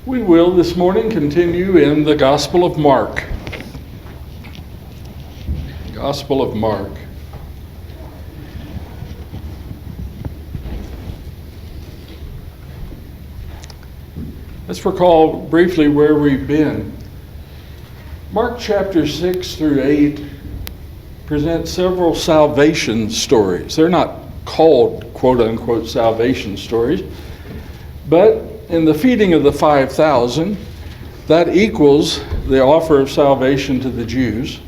We will this morning continue in the Gospel of Mark. Gospel of Mark. Let's recall briefly where we've been. Mark chapter 6 through 8 present several salvation stories. They're not called quote-unquote salvation stories, but in the feeding of the 5,000, that equals the offer of salvation to the Jews.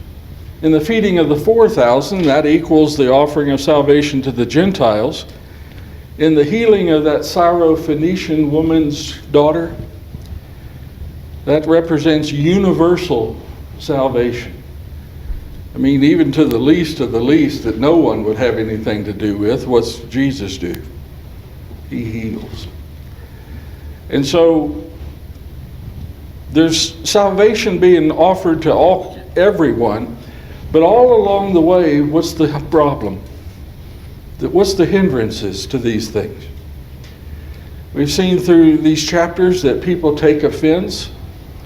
In the feeding of the 4,000, that equals the offering of salvation to the Gentiles. In the healing of that Syrophoenician woman's daughter, that represents universal salvation. I mean, even to the least of the least that no one would have anything to do with, what's Jesus do? He heals. And so there's salvation being offered to everyone, but all along the way, what's the problem? What's the hindrances to these things? We've seen through these chapters that people take offense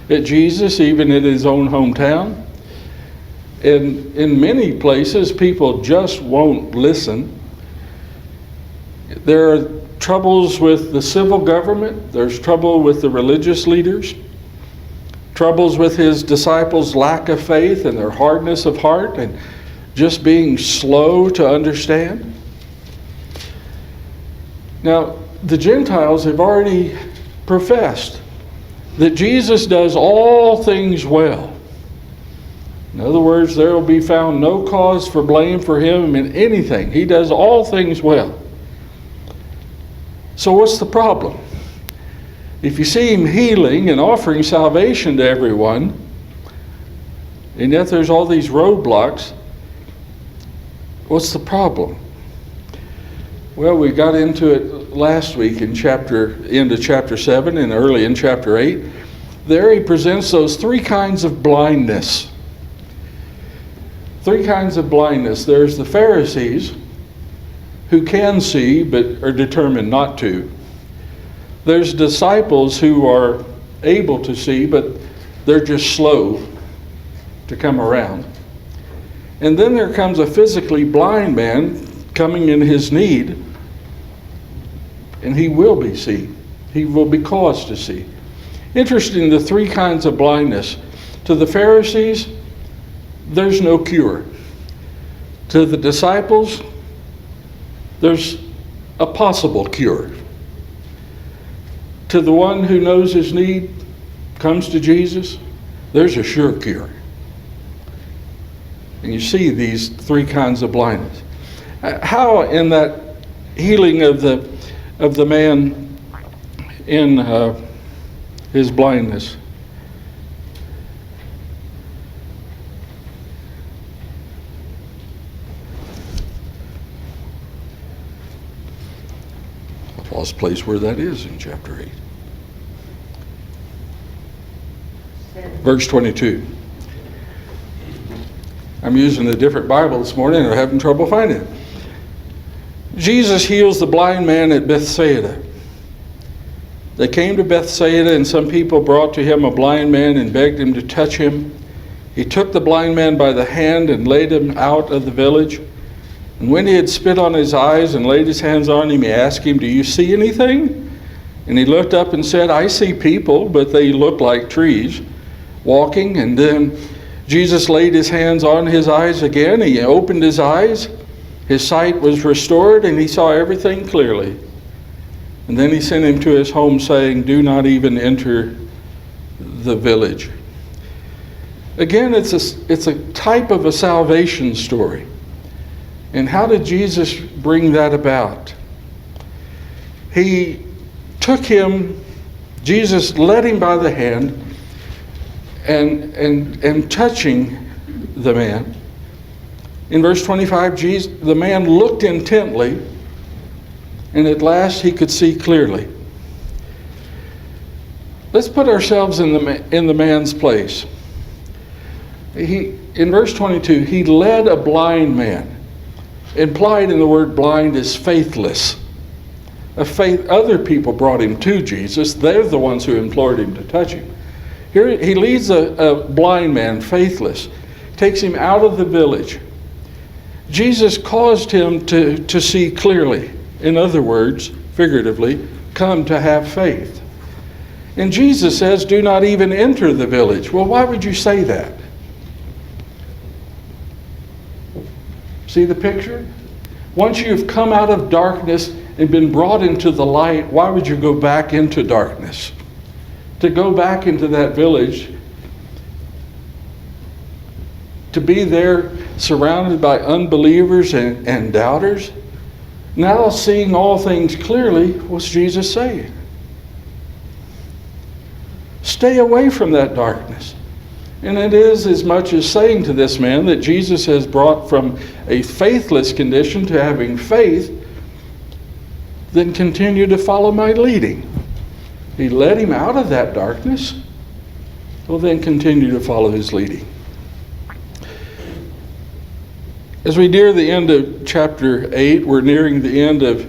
at Jesus, even in his own hometown. And in many places, people just won't listen. There are troubles with the civil government. There's trouble with the religious leaders. Troubles with his disciples' lack of faith and their hardness of heart and just being slow to understand. Now, the Gentiles have already professed that Jesus does all things well. In other words, there will be found no cause for blame for him in anything. He does all things well. So what's the problem? If you see him healing and offering salvation to everyone, and yet there's all these roadblocks, what's the problem? Well, we got into it last week in into chapter 7 and early in chapter 8. There he presents those three kinds of blindness. Three kinds of blindness. There's the Pharisees, who can see but are determined not to. There's disciples who are able to see, but they're just slow to come around. And then there comes a physically blind man coming in his need, and he will be seen. He will be caused to see. Interesting, the three kinds of blindness. To the Pharisees, there's no cure. To the disciples, there's a possible cure. To the one who knows his need, comes to Jesus, there's a sure cure. And you see these three kinds of blindness. How in that healing of the man in his blindness, lost place where that is in chapter 8. Verse 22. I'm using a different Bible this morning and I'm having trouble finding it. Jesus heals the blind man at Bethsaida. They came to Bethsaida, and some people brought to him a blind man and begged him to touch him. He took the blind man by the hand and laid him out of the village. And when he had spit on his eyes and laid his hands on him, he asked him, "Do you see anything?" And he looked up and said, "I see people, but they look like trees walking." And then Jesus laid his hands on his eyes again. He opened his eyes. His sight was restored, and he saw everything clearly. And then he sent him to his home, saying, "Do not even enter the village." Again, it's a type of a salvation story. And how did Jesus bring that about? He took him, Jesus led him by the hand and touching the man. In verse 25, the man looked intently, and at last he could see clearly. Let's put ourselves in the man's place. In verse 22, he led a blind man. Implied in the word blind is faithless. Other people brought him to Jesus. They're the ones who implored him to touch him. Here he leads a blind man, faithless, takes him out of the village. Jesus caused him to see clearly. In other words, figuratively, come to have faith. And Jesus says, do not even enter the village. Well, why would you say that? See the picture? Once you've come out of darkness and been brought into the light, why would you go back into darkness? To go back into that village, to be there surrounded by unbelievers and doubters. Now seeing all things clearly, what's Jesus saying? Stay away from that darkness. And it is as much as saying to this man that Jesus has brought from a faithless condition to having faith, then continue to follow my leading. He led him out of that darkness, well then continue to follow his leading. As we near the end of chapter 8, we're nearing the end of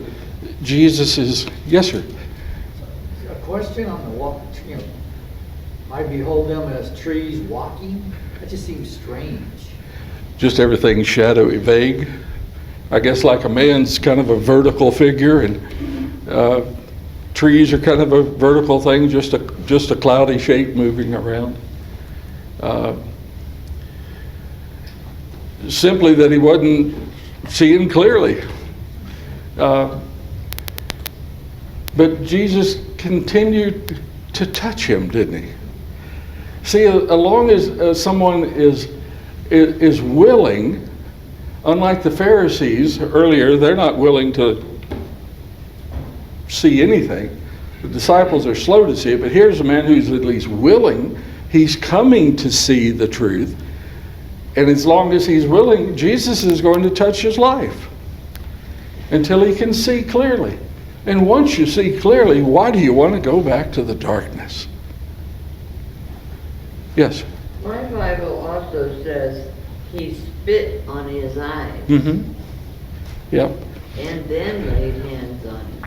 Jesus's... Yes, sir? A question on the walk. I behold them as trees walking. That just seems strange. Just everything shadowy, vague. I guess like a man's kind of a vertical figure, and trees are kind of a vertical thing, just a cloudy shape moving around. Simply that he wasn't seeing clearly. But Jesus continued to touch him, didn't he? See, as long as someone is willing, unlike the Pharisees earlier, they're not willing to see anything. The disciples are slow to see it, but here's a man who's at least willing. He's coming to see the truth. And as long as he's willing, Jesus is going to touch his life until he can see clearly. And once you see clearly, why do you want to go back to the darkness? Yes? My Bible also says he spit on his eyes. Mm-hmm. Yep. And then laid hands on him.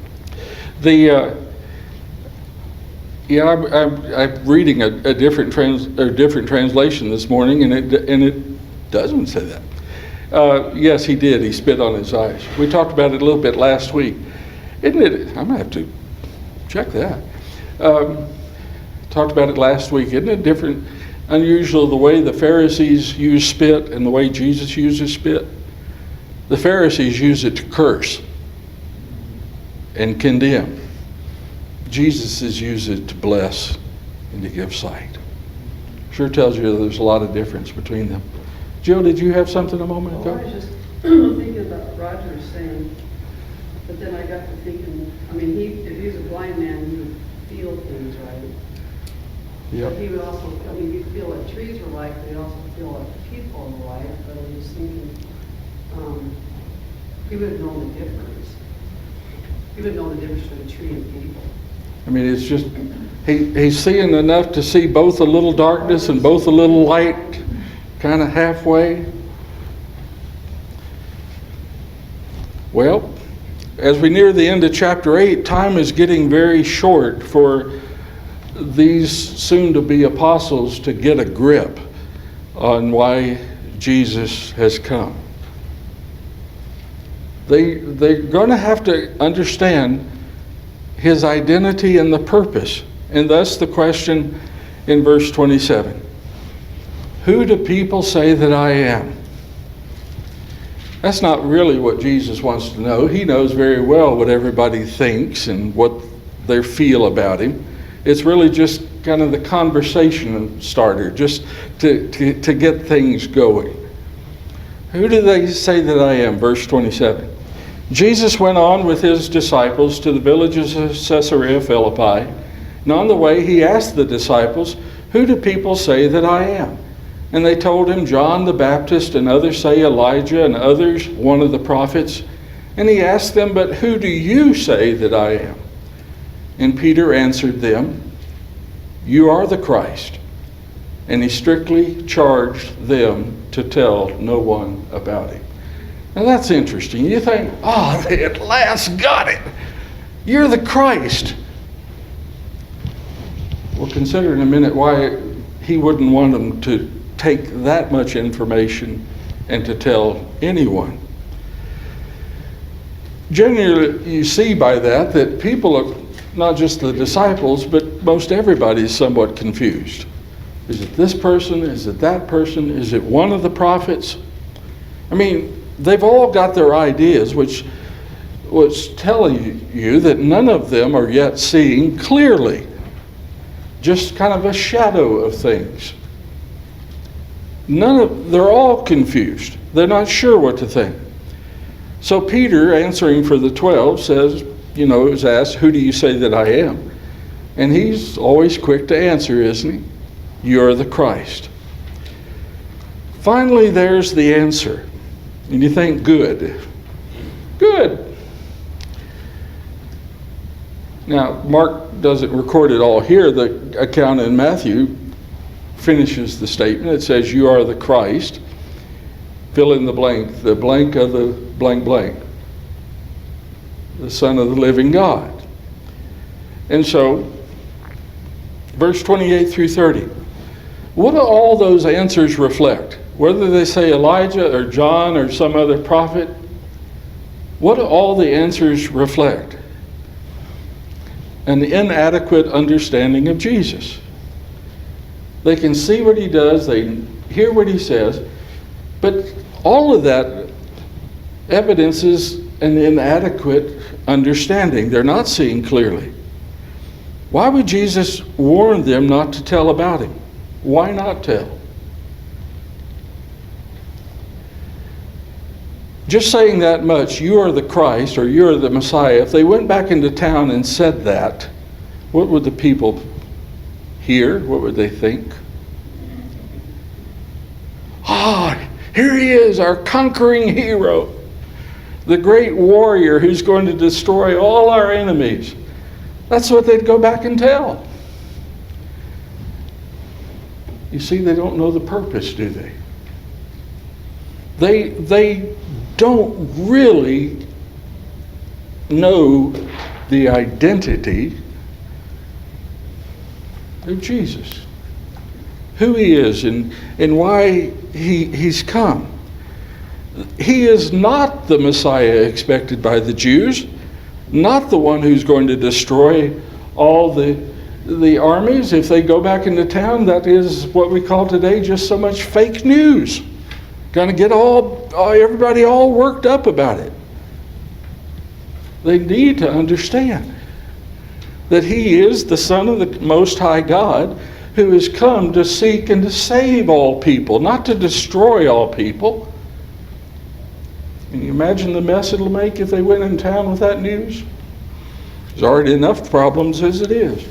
I'm reading a different translation this morning, and it doesn't say that. Yes, he did. He spit on his eyes. We talked about it a little bit last week. Isn't it? I'm gonna have to check that. Talked about it last week. Isn't it different, unusual the way the Pharisees use spit and the way Jesus uses spit? The Pharisees use it to curse and condemn. Jesus is used it to bless and to give sight. Sure tells you there's a lot of difference between them. Jill, did you have something a moment ago? I was just thinking about Roger saying, but then I got to thinking, I mean, if he's a blind man, he would feel things, right? Yep. But he would also, I mean, he'd feel what trees were like, but he'd also feel what people were like. But I was thinking, he would have known the difference. He would know the difference between a tree and people. I mean, it's just, he's seeing enough to see both a little darkness and both a little light, kind of halfway. Well, as we near the end of chapter 8, time is getting very short for these soon-to-be apostles to get a grip on why Jesus has come. They're going to have to understand his identity and the purpose. And thus the question in verse 27. Who do people say that I am? That's not really what Jesus wants to know. He knows very well what everybody thinks and what they feel about him. It's really just kind of the conversation starter, just to get things going. Who do they say that I am? Verse 27. Jesus went on with his disciples to the villages of Caesarea Philippi, and on the way he asked the disciples, who do people say that I am? And they told him, John the Baptist, and others say Elijah, and others one of the prophets. And he asked them, but who do you say that I am? And Peter answered them, you are the Christ. And he strictly charged them to tell no one about him. Now that's interesting. You think, they at last got it. You're the Christ. We'll consider in a minute why he wouldn't want them to take that much information and to tell anyone. Generally, you see by that people are, not just the disciples, but most everybody is somewhat confused. Is it this person? Is it that person? Is it one of the prophets? I mean, they've all got their ideas, which was telling you that none of them are yet seeing clearly. Just kind of a shadow of things. They're all confused. They're not sure what to think. So Peter, answering for the 12, says, is asked, who do you say that I am? And he's always quick to answer, isn't he? You're the Christ. Finally, there's the answer. And you think, good. Good. Now, Mark doesn't record it all here. The account in Matthew finishes the statement. It says, you are the Christ. Fill in the blank of the blank blank. The Son of the living God. And so, verse 28 through 30. What do all those answers reflect? Whether they say Elijah or John or some other prophet, what do all the answers reflect? An inadequate understanding of Jesus. They can see what he does, they hear what he says, but all of that evidences an inadequate understanding. They're not seeing clearly. Why would Jesus warn them not to tell about him? Why not tell? Just saying that much, you are the Christ or you are the Messiah, if they went back into town and said that, what would the people hear? What would they think? Here he is, our conquering hero, the great warrior who's going to destroy all our enemies. That's what they'd go back and tell. You see, they don't know the purpose, do they? They don't really know the identity of Jesus, who he is and why he's come. He is not the Messiah expected by the Jews, not the one who's going to destroy all the armies. If they go back into town, that is what we call today just so much fake news. Going to get everybody all worked up about it. They need to understand that he is the Son of the Most High God who has come to seek and to save all people, not to destroy all people. Can you imagine the mess it'll make if they went in town with that news? There's already enough problems as it is.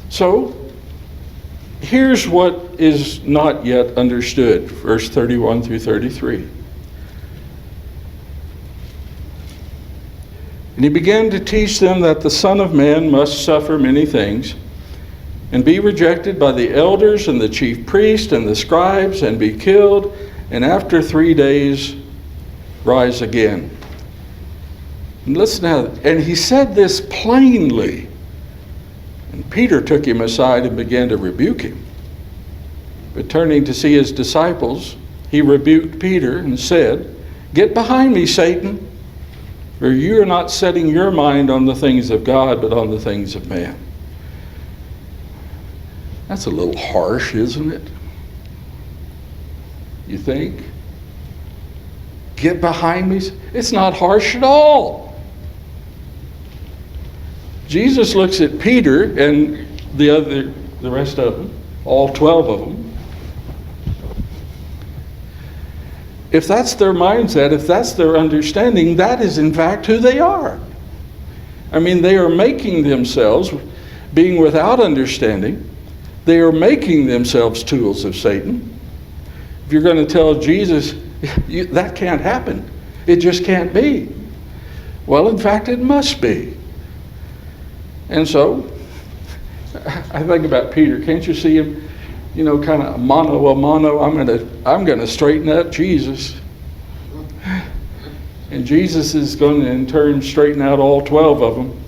So, here's what is not yet understood, verse 31 through 33. And he began to teach them that the Son of Man must suffer many things, and be rejected by the elders and the chief priests and the scribes, and be killed, and after 3 days rise again. And listen now, and he said this plainly. And Peter took him aside and began to rebuke him. But turning to see his disciples, he rebuked Peter and said, "Get behind me, Satan, for you are not setting your mind on the things of God, but on the things of man." That's a little harsh, isn't it? You think? Get behind me? It's not harsh at all. Jesus looks at Peter and the rest of them, all 12 of them. If that's their mindset, if that's their understanding, that is in fact who they are. I mean, they are making themselves, being without understanding, they are making themselves tools of Satan. If you're going to tell Jesus, that can't happen. It just can't be. Well, in fact, it must be. And so, I think about Peter. Can't you see him? You know, kind of mano a mano. I'm gonna straighten up Jesus, and Jesus is going to in turn straighten out all 12 of them.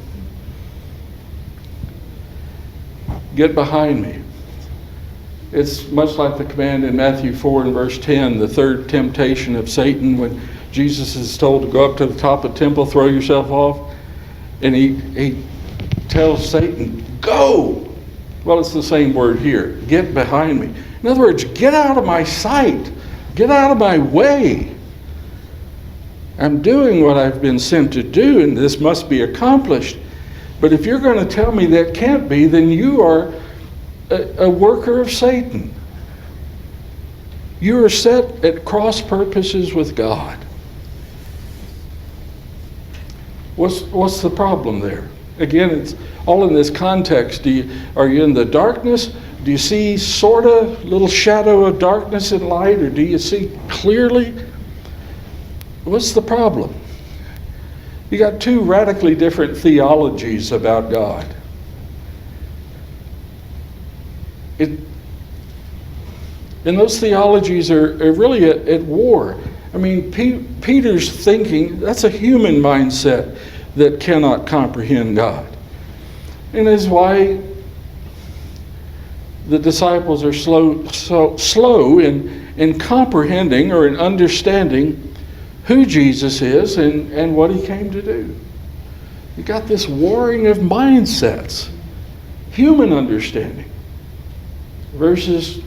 get behind me. It's much like the command in Matthew 4 and verse 10, the third temptation of Satan, when Jesus is told to go up to the top of the temple, throw yourself off, and he tells Satan, go! Well, it's the same word here, get behind me. In other words, get out of my sight. Get out of my way. I'm doing what I've been sent to do, and this must be accomplished. But if you're going to tell me that can't be, then you are a worker of Satan. You are set at cross purposes with God. What's the problem there? Again, it's all in this context. Are you in the darkness? Do you see sort of little shadow of darkness and light, or do you see clearly? What's the problem? You got two radically different theologies about God. And those theologies are really at war. I mean, Peter's thinking, that's a human mindset that cannot comprehend God. And is why the disciples are slow in comprehending or in understanding who Jesus is and what he came to do. You got this warring of mindsets, human understanding versus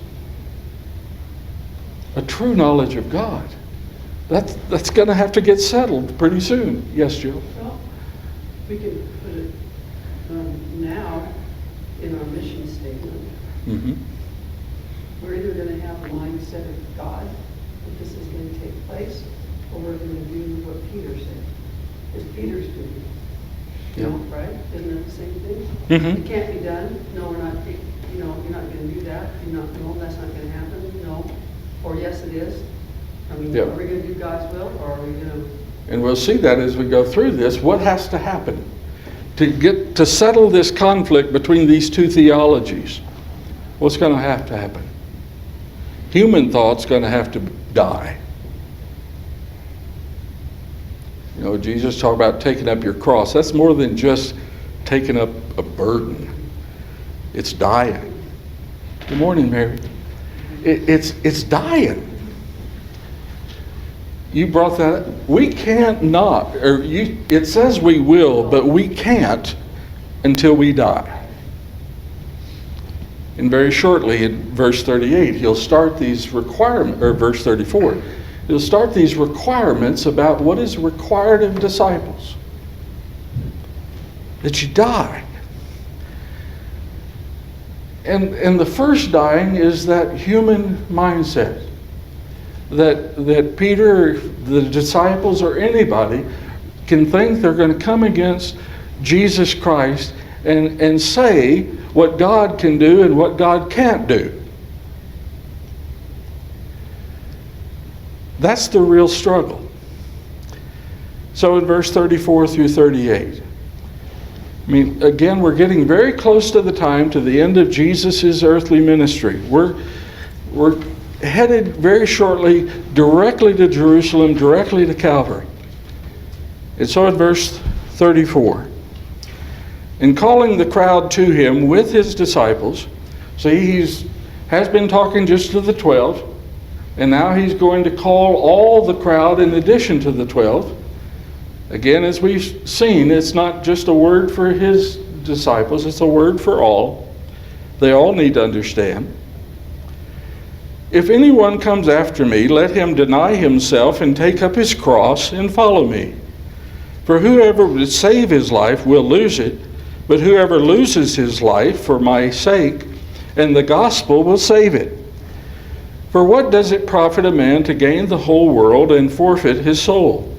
a true knowledge of God. That's going to have to get settled pretty soon. Yes, Jill? Well, we can put it now in our mission statement. Mm-hmm. We're either going to have the mindset of God, that this is going to take place, or we're going to do what Peter said. It's Peter's duty. Yeah. Right? Isn't that the same thing? Mm-hmm. It can't be done. No, we're not. You're not going to do that. No, that's not going to happen. No. Or yes, it is. I mean, Yeah. Are we going to do God's will, or are we going to? And we'll see that as we go through this. What has to happen to settle this conflict between these two theologies? What's going to happen? Human thought's going to have to die. You know, Jesus talked about taking up your cross. That's more than just taking up a burden. It's dying. Good morning, Mary. It's dying. You brought that up. We can't not, it says we will, but we can't until we die. And very shortly, in verse 38, he'll start these requirements, or verse 34, he'll start these requirements about what is required of disciples. That you die. And the first dying is that human mindset. That Peter, the disciples, or anybody can think they're going to come against Jesus Christ and say what God can do and what God can't do. That's the real struggle. So in verse 34 through 38, I mean, again, we're getting very close to the end of Jesus' earthly ministry. We're headed very shortly directly to Jerusalem, directly to Calvary. And so in verse 34, in calling the crowd to him with his disciples, see, has been talking just to the 12, and now he's going to call all the crowd in addition to the 12. Again, as we've seen, it's not just a word for his disciples, it's a word for all. They all need to understand. If anyone comes after me, let him deny himself and take up his cross and follow me. For whoever would save his life will lose it, but whoever loses his life for my sake and the gospel will save it. For what does it profit a man to gain the whole world and forfeit his soul?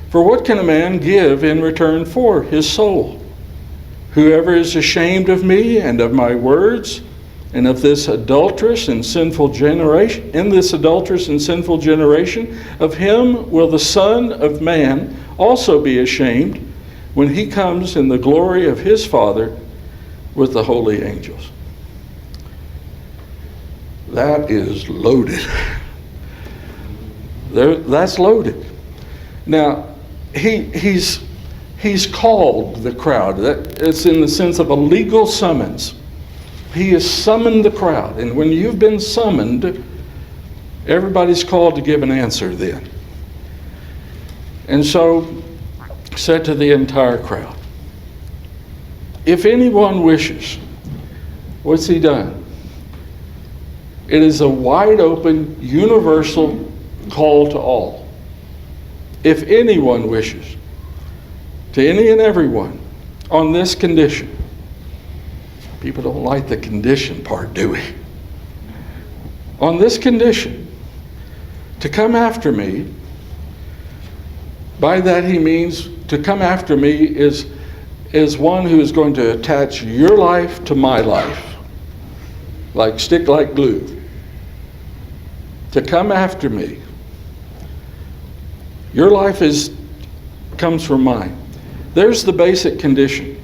For what can a man give in return for his soul? Whoever is ashamed of me and of my words, and of this adulterous and sinful generation, of him will the Son of Man also be ashamed when he comes in the glory of his Father with the holy angels. That is loaded. That's loaded. Now, he's called the crowd. It's in the sense of a legal summons. He has summoned the crowd. And when you've been summoned, everybody's called to give an answer then. And so, said to the entire crowd, if anyone wishes, what's he done? It is a wide open, universal call to all. If anyone wishes, to any and everyone, on this condition. People don't like the condition part, do we? On this condition, to come after me. By that he means to come after me is one who is going to attach your life to my life, like stick like glue. To come after me. Your life comes from mine. There's the basic condition.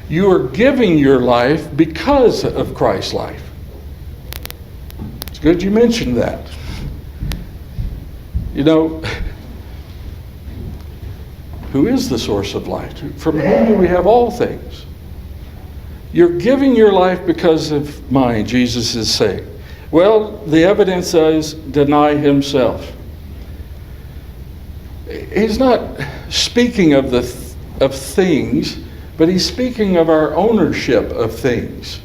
You are giving your life because of Christ's life. It's good you mentioned that. You know, who is the source of life? From whom do we have all things? You're giving your life because of mine, Jesus is saying. Well, the evidence is deny himself. He's not speaking of things, but he's speaking of our ownership of things.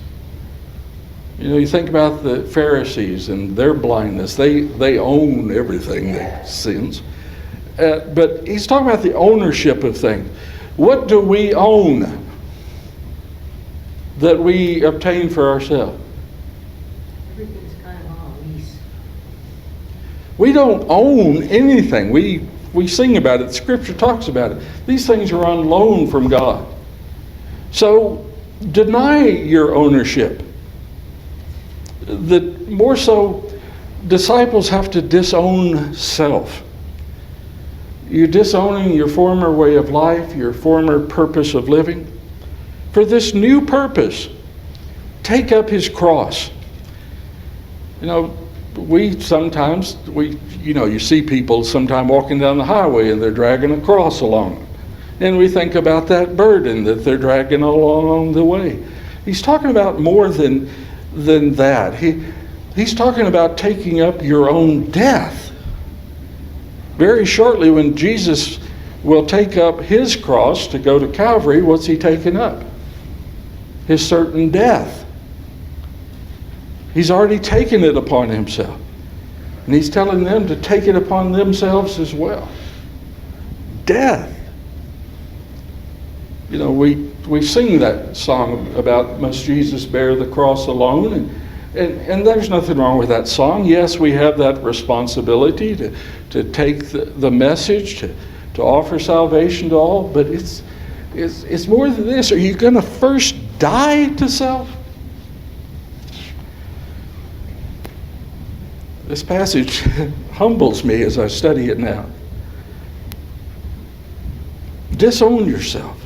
You know, you think about the Pharisees and their blindness. They own everything, their sins. But he's talking about the ownership of things. What do we own that we obtain for ourselves? Everything's kind of on a lease. We don't own anything. We sing about it. The Scripture talks about it. These things are on loan from God. So deny your ownership. More so, disciples have to disown self. You're disowning your former way of life, your former purpose of living. For this new purpose, take up his cross. You know, you see people sometime walking down the highway and they're dragging a cross along. And we think about that burden that they're dragging along the way. He's talking about more than that. He's talking about taking up your own death. Very shortly, when Jesus will take up his cross to go to Calvary, what's he taking up? His certain death. He's already taken it upon himself. And he's telling them to take it upon themselves as well. Death. You know, we sing that song about must Jesus bear the cross alone, and there's nothing wrong with that song. Yes, we have that responsibility to take the message, to offer salvation to all, but it's more than this. Are you going to first die to self? This passage humbles me as I study it now. Disown yourself.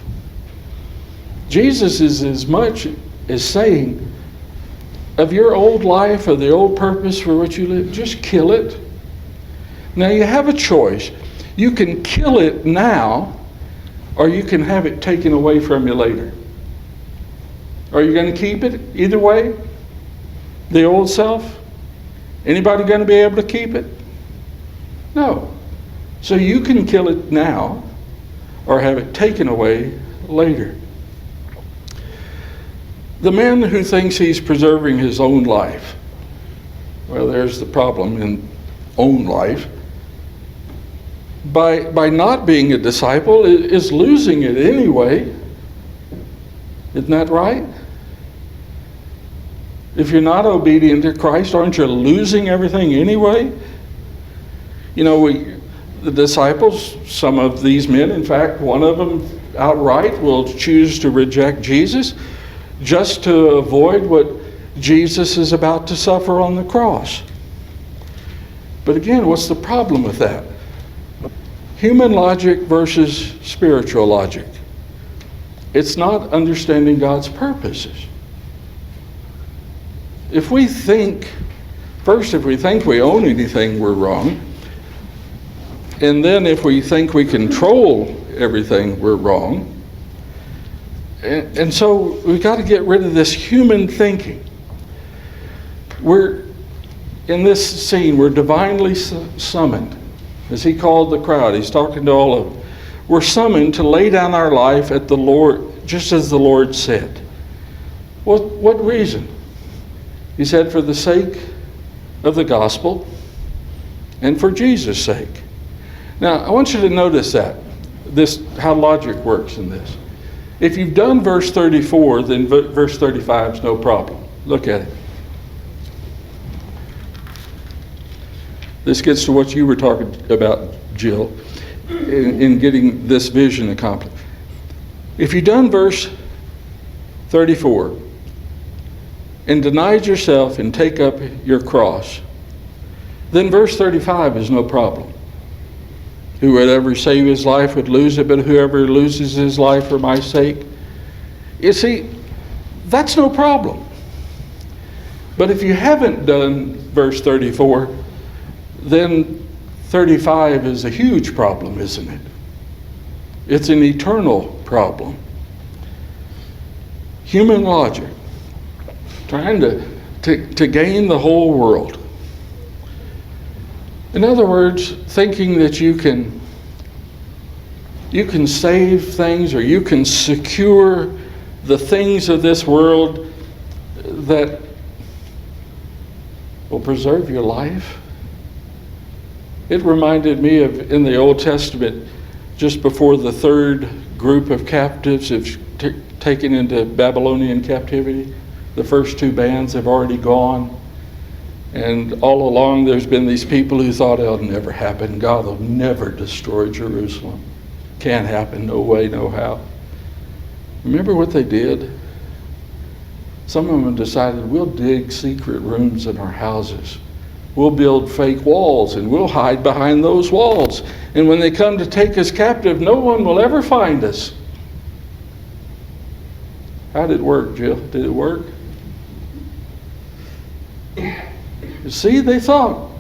Jesus is as much as saying, of your old life or the old purpose for which you live, just kill it. Now you have a choice. You can kill it now, or you can have it taken away from you later. Are you going to keep it either way? The old self? Anybody going to be able to keep it? No. So you can kill it now, or have it taken away later. The man who thinks he's preserving his own life, well, there's the problem in own life. By not being a disciple is losing it anyway. Isn't that right? If you're not obedient to Christ, aren't you losing everything anyway? You know, the disciples, some of these men, in fact, one of them outright will choose to reject Jesus just to avoid what Jesus is about to suffer on the cross. But again, what's the problem with that? Human logic versus spiritual logic. It's not understanding God's purposes. If we think we own anything, we're wrong. And then if we think we control everything, we're wrong. And so we've got to get rid of this human thinking. We're, in this scene, we're divinely summoned. As he called the crowd, he's talking to all of them. We're summoned to lay down our life at the Lord, just as the Lord said. What reason? He said, for the sake of the gospel and for Jesus' sake. Now, I want you to notice how logic works in this. If you've done verse 34, then verse 35 is no problem. Look at it. This gets to what you were talking about, Jill, in getting this vision accomplished. If you've done verse 34 and denied yourself and take up your cross, then verse 35 is no problem. Who would ever save his life would lose it, but whoever loses his life for my sake. You see, that's no problem. But if you haven't done verse 34, then 35 is a huge problem, isn't it? It's an eternal problem. Human logic, trying to gain the whole world. In other words, thinking that you can save things or you can secure the things of this world that will preserve your life. It reminded me of, in the Old Testament, just before the third group of captives is taken into Babylonian captivity. The first two bands have already gone. And all along there's been these people who thought it'll never happen. God will never destroy Jerusalem. Can't happen, no way, no how. Remember what they did? Some of them decided, we'll dig secret rooms in our houses. We'll build fake walls and we'll hide behind those walls. And when they come to take us captive, no one will ever find us. How did it work, Jill? Did it work? See, they thought,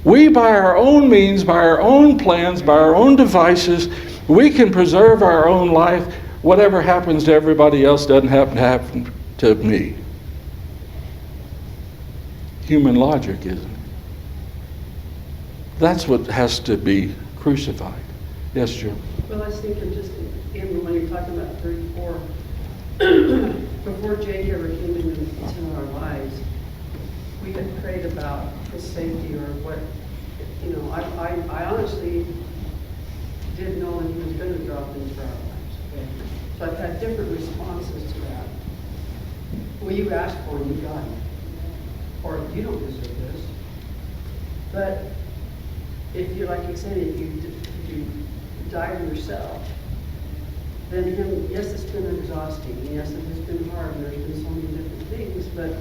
we by our own means, by our own plans, by our own devices, we can preserve our own life. Whatever happens to everybody else doesn't happen to me. Human logic, isn't it? That's what has to be crucified. Yes, Jim? Well, I was thinking just even when you're talking about 34, before Jake ever came into our lives, we had prayed about his safety or what, I honestly didn't know when he was going to drop into our lives. So I've had different responses to that. Well, you asked for it, you got it. Or you don't deserve this. But if you, like you said, if you die to yourself, then yes, it's been exhausting. And yes, it has been hard. And there's been so many different things. But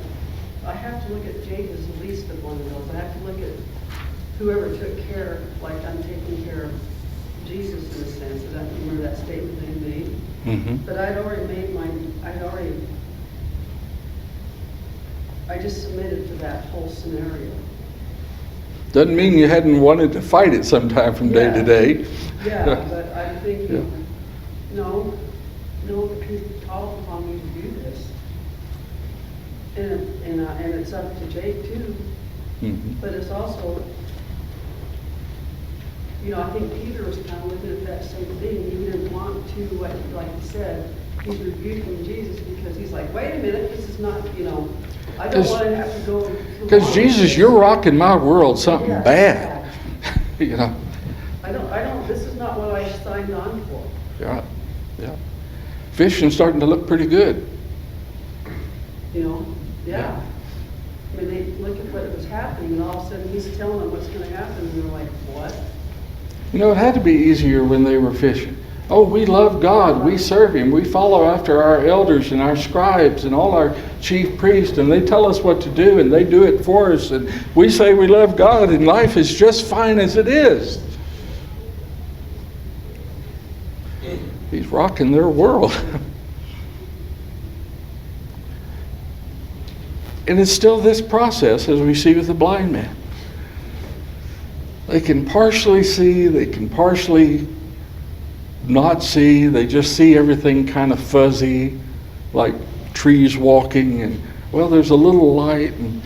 I have to look at Jake as the least of one of those. I have to look at whoever took care, like I'm taking care of Jesus in a sense. I don't remember that statement they made. Mm-hmm. But I just submitted to that whole scenario. Doesn't mean you hadn't wanted to fight it sometime from day to day. Yeah, but I'm thinking, no, because he called upon me to do this. And it's up to Jake too. Mm-hmm. But it's also, I think Peter was kind of looking at that same thing. He didn't want to, like he said, he's rebuking Jesus because he's like, wait a minute, this is not, I don't want to have to go. Because Jesus, you're rocking my world something bad. I don't, this is not what I signed on for. Yeah. Fishing starting to look pretty good. Yeah. I mean, they look at what was happening, and all of a sudden he's telling them what's going to happen, and they're like, what? It had to be easier when they were fishing. Oh, we love God, we serve Him, we follow after our elders and our scribes and all our chief priests, and they tell us what to do, and they do it for us, and we say we love God, and life is just fine as it is. He's rocking their world. And it's still this process as we see with the blind man. They can partially see, they can partially not see. They just see everything kind of fuzzy, like trees walking, and, well, there's a little light, and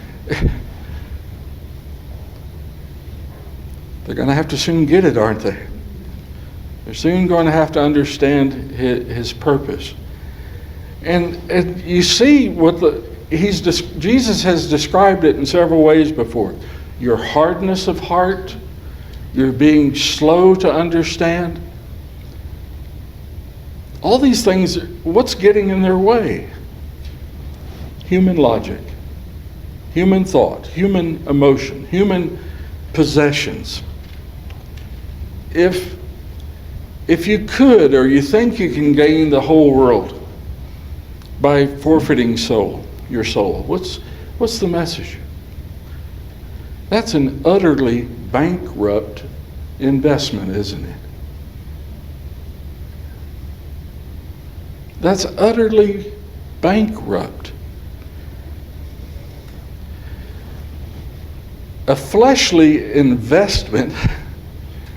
they're going to have to soon get it, aren't they? They're soon going to have to understand his purpose. And you see what Jesus has described it in several ways before. Your hardness of heart, your being slow to understand. All these things, what's getting in their way? Human logic, human thought, human emotion, human possessions. If you could, or you think you can gain the whole world by forfeiting your soul, what's the message? That's an utterly bankrupt investment, isn't it? That's utterly bankrupt. A fleshly investment,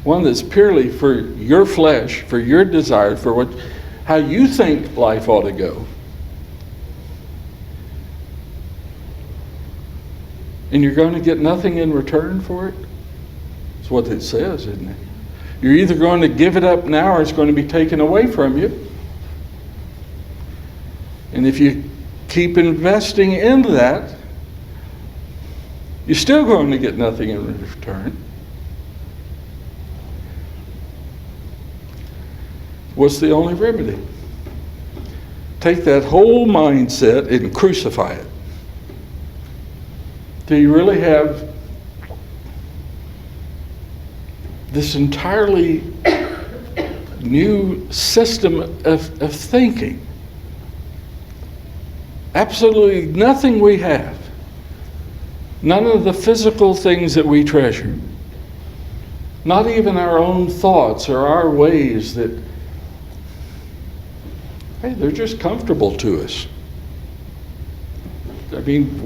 one that's purely for your flesh, for your desire, for how you think life ought to go. And you're going to get nothing in return for it? That's what it says, isn't it? You're either going to give it up now or it's going to be taken away from you. And if you keep investing into that, you're still going to get nothing in return. What's the only remedy? Take that whole mindset and crucify it. Do you really have this entirely new system of thinking? Absolutely nothing we have. None of the physical things that we treasure. Not even our own thoughts or our ways that, hey, they're just comfortable to us. I mean,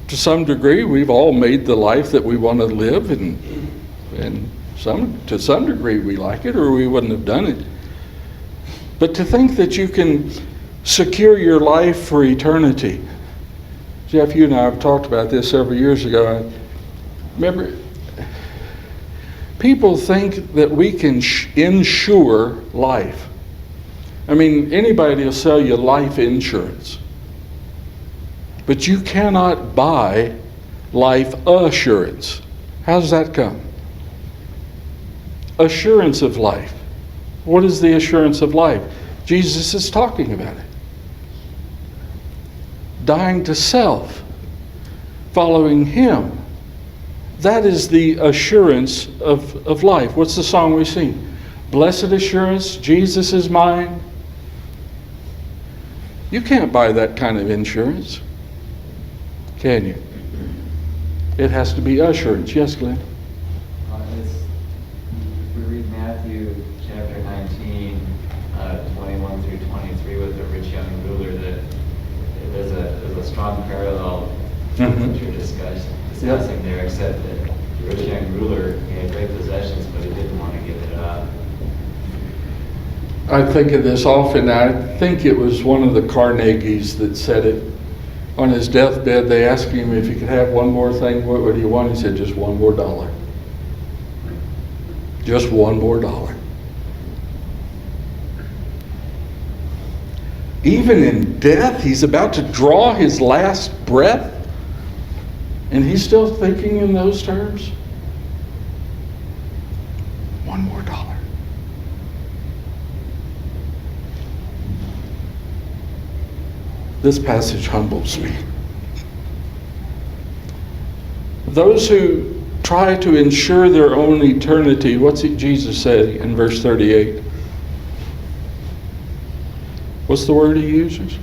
to some degree, we've all made the life that we want to live, and to some degree we like it, or we wouldn't have done it. But to think that you can secure your life for eternity. Jeff, you and I have talked about this several years ago. I remember, people think that we can insure life. I mean, anybody will sell you life insurance. But you cannot buy life assurance. How does that come? Assurance of life. What is the assurance of life? Jesus is talking about it. Dying to self, following Him. That is the assurance of life. What's the song we sing? Blessed assurance, Jesus is mine. You can't buy that kind of insurance, can you? It has to be assurance. Yes, Glenn? We read Matthew chapter 19, 21 through 23 with the rich young ruler, that there's a strong parallel to what you're discussing there, except that the rich young ruler, he had great possessions, but he didn't want to give it up. I think of this often. I think it was one of the Carnegies that said it. On his deathbed, they asked him if he could have one more thing. What do you want? He said, just one more dollar. Just one more dollar. Even in death, he's about to draw his last breath, and he's still thinking in those terms. One more dollar. This passage humbles me. Those who try to ensure their own eternity, what's Jesus say in verse 38? What's the word he uses?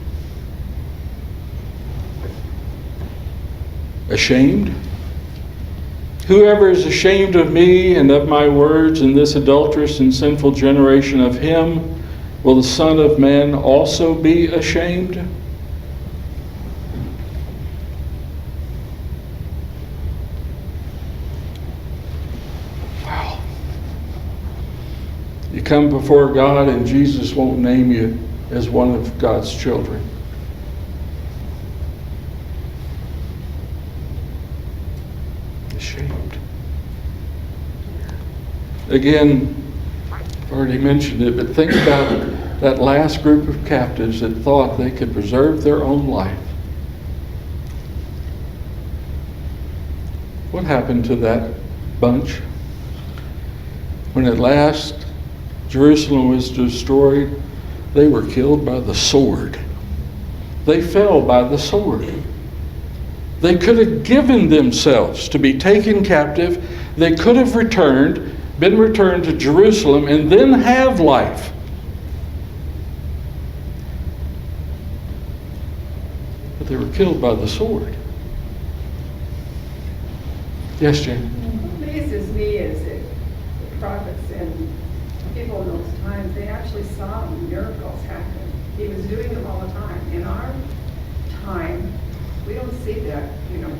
Ashamed? Whoever is ashamed of me and of my words in this adulterous and sinful generation, of him will the Son of Man also be ashamed? Wow. come before God and Jesus won't name you as one of God's children. Ashamed. Again, I've already mentioned it, but think about that last group of captives that thought they could preserve their own life. What happened to that bunch? When at last Jerusalem was destroyed, they were killed by the sword. They fell by the sword. They could have given themselves to be taken captive. They could have been returned to Jerusalem and then have life. But they were killed by the sword. Yes, Jane? What amazes me is that the prophets and people in those times, they actually saw miracles happen. He was doing them all the time. In our time, we don't see that,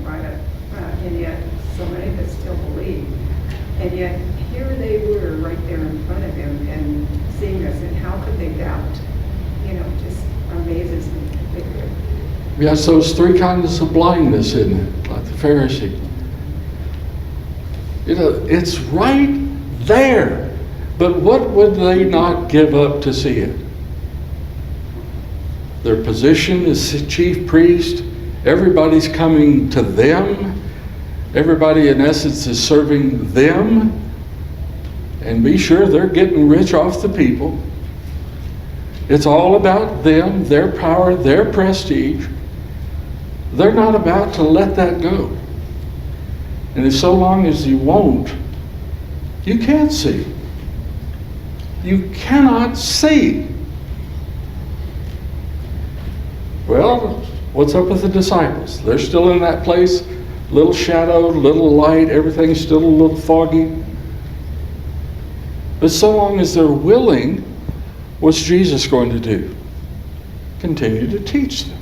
right up front, and yet so many of us still believe. And yet here they were right there in front of him and seeing this, and how could they doubt? Just amazes me. They could. Yes, those three kinds of blindness, isn't it? Like the Pharisee. It's right there. But what would they not give up to see it? Their position as chief priest, everybody's coming to them. Everybody, in essence, is serving them. And be sure they're getting rich off the people. It's all about them, their power, their prestige. They're not about to let that go. And if so long as you won't, you can't see. You cannot see. Well, what's up with the disciples? They're still in that place, little shadow, little light, everything's still a little foggy. But so long as they're willing, what's Jesus going to do? Continue to teach them.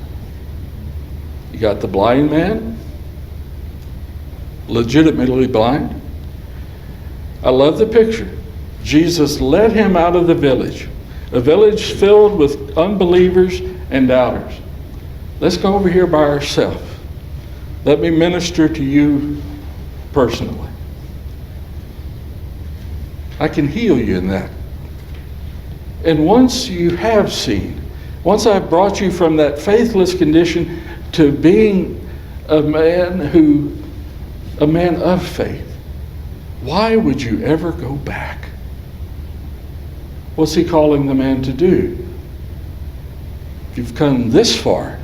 You got the blind man, legitimately blind. I love the picture. Jesus led him out of the village, a village filled with unbelievers and doubters. Let's go over here by ourselves. Let me minister to you personally. I can heal you in that. And once you have seen, once I've brought you from that faithless condition to being a man of faith, why would you ever go back? What's he calling the man to do? You've come this far.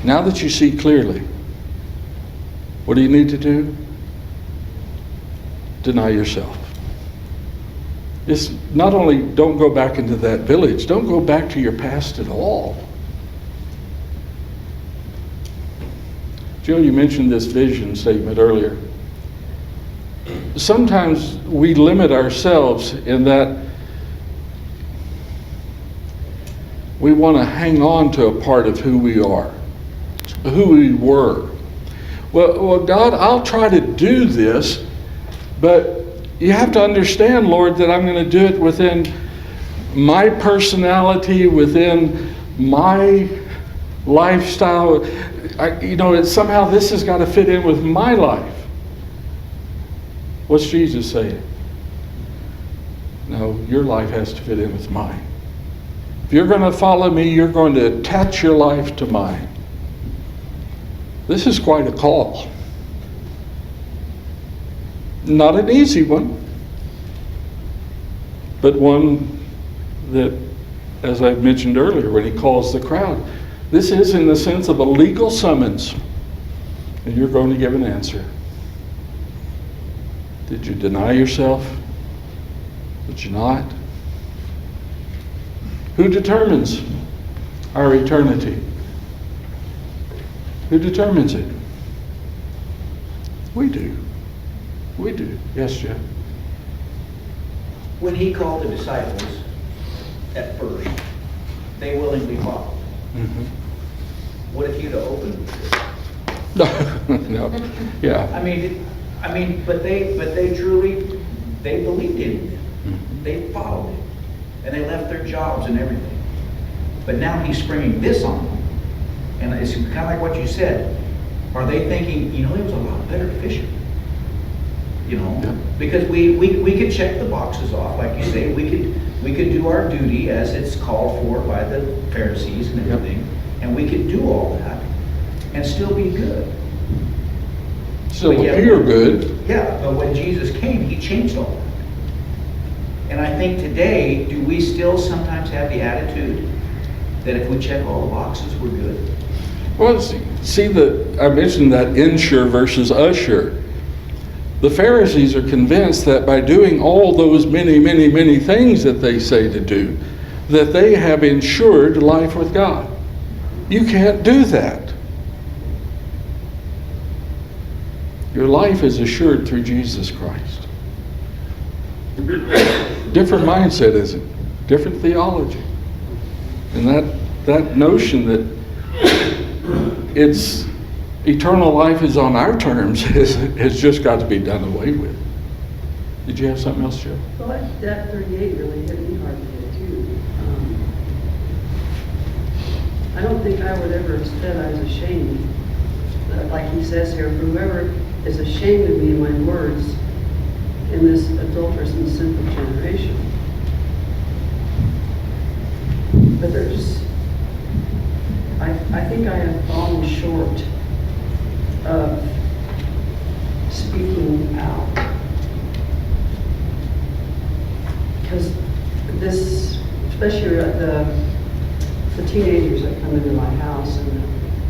Now that you see clearly, what do you need to do? Deny yourself. It's not only don't go back into that village, don't go back to your past at all. Jill, you mentioned this vision statement earlier. Sometimes we limit ourselves in that we want to hang on to a part of who we are, who we were. Well, God, I'll try to do this, but you have to understand, Lord, that I'm going to do it within my personality, within my lifestyle. Somehow this has got to fit in with my life. What's Jesus saying? No, your life has to fit in with mine. If you're going to follow me, you're going to attach your life to mine. This is quite a call. Not an easy one, but one that, as I mentioned earlier, when he calls the crowd, this is in the sense of a legal summons, and you're going to give an answer. Did you deny yourself? Did you not? Who determines our eternity? Who determines it? We do. We do. Yes, Jeff? When he called the disciples at first, they willingly followed. Mm-hmm. What if you'd have opened with it? No. Yeah. But they truly, they believed in him. They followed him, and they left their jobs and everything. But now he's springing this on them. And it's kind of like what you said. Are they thinking, you know, he was a lot better fisherman? You know, Yeah. because we could check the boxes off, like you say. We could do our duty as it's called for by the Pharisees and everything. And we could do all that and still be good. Still But yet- appear good. Yeah, but when Jesus came, he changed all that. And I think today, do we still sometimes have the attitude that if we check all the boxes, we're good? Well, see I mentioned that insure versus assure. The Pharisees are convinced that by doing all those many, many, many things that they say to do, that they have ensured life with God. You can't do that. Your life is assured through Jesus Christ. Different mindset, isn't it? Different theology. And that notion that it's eternal life is on our terms has just got to be done away with. Did you have something else, Joe? Well, that 38 really hit me hard today, too. I don't think I would ever have said I was ashamed. Like he says here, whoever is ashamed of me and my words in this adulterous and sinful generation. But there's, I think I have fallen short of speaking out. Because this, especially the teenagers that come into my house and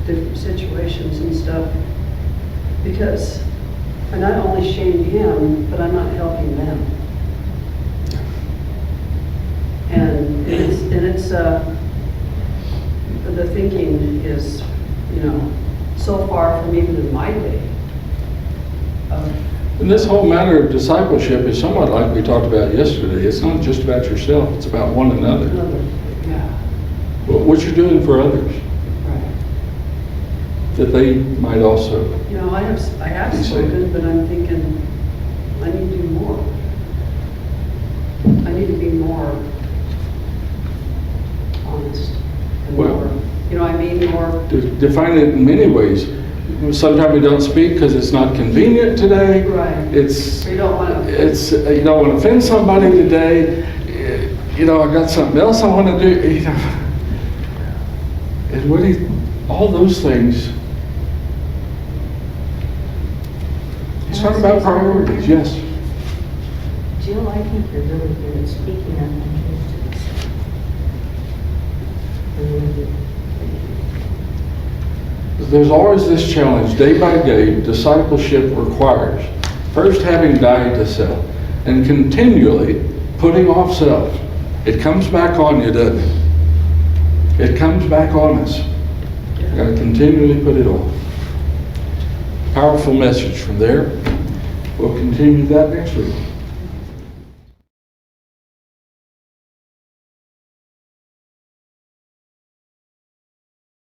the different situations and stuff, because I not only shame him, but I'm not helping them. And it's the thinking is, you know, so far from even in my day. And this whole matter of discipleship is somewhat like we talked about yesterday. It's not just about yourself, it's about one another. Yeah, What you're doing for others, right. that they might also. You know, I have You say- spoken, but I'm thinking, I need to do more. I need to be more honest and Well- more, you know, I mean, more, Define it in many ways. Sometimes we don't speak because it's not convenient today. right. It's We don't want to. you don't want to offend somebody today. You know, I got something else I want to do. You know, and all those things. It's not about priorities. Yes. Jill, I think you're really good at speaking up and truth. There's always this challenge, day by day. Discipleship requires first having died to self and continually putting off self. It comes back on you, doesn't it? It comes back on us. You've got to continually put it off. Powerful message from there. We'll continue that next week.